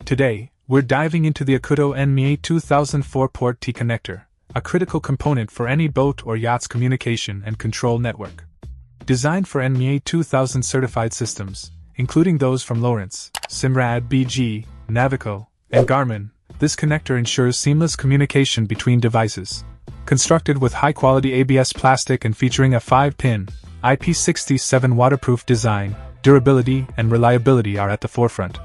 Today, we're diving into the Acouto NMEA 2004 Port T connector, a critical component for any boat or yacht's communication and control network. Designed for NMEA 2000 certified systems, including those from Lowrance, Simrad BG, Navico, and Garmin, this connector ensures seamless communication between devices. Constructed with high-quality ABS plastic and featuring a 5-pin, IP67 waterproof design, durability and reliability are at the forefront.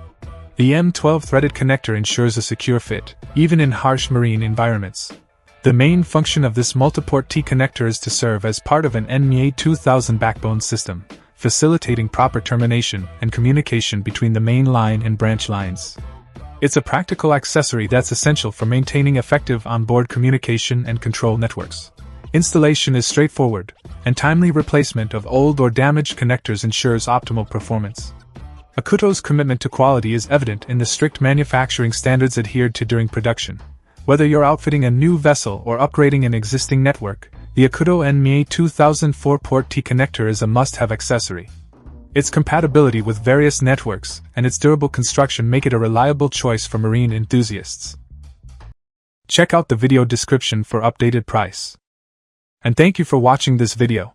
The M12 threaded connector ensures a secure fit, even in harsh marine environments. The main function of this multiport T connector is to serve as part of an NMEA 2000 backbone system, facilitating proper termination and communication between the main line and branch lines. It's a practical accessory that's essential for maintaining effective onboard communication and control networks. Installation is straightforward, and timely replacement of old or damaged connectors ensures optimal performance. Acouto's commitment to quality is evident in the strict manufacturing standards adhered to during production. Whether you're outfitting a new vessel or upgrading an existing network, the Acouto NMEA 2004 Port T connector is a must-have accessory. Its compatibility with various networks and its durable construction make it a reliable choice for marine enthusiasts. Check out the video description for updated price. And thank you for watching this video.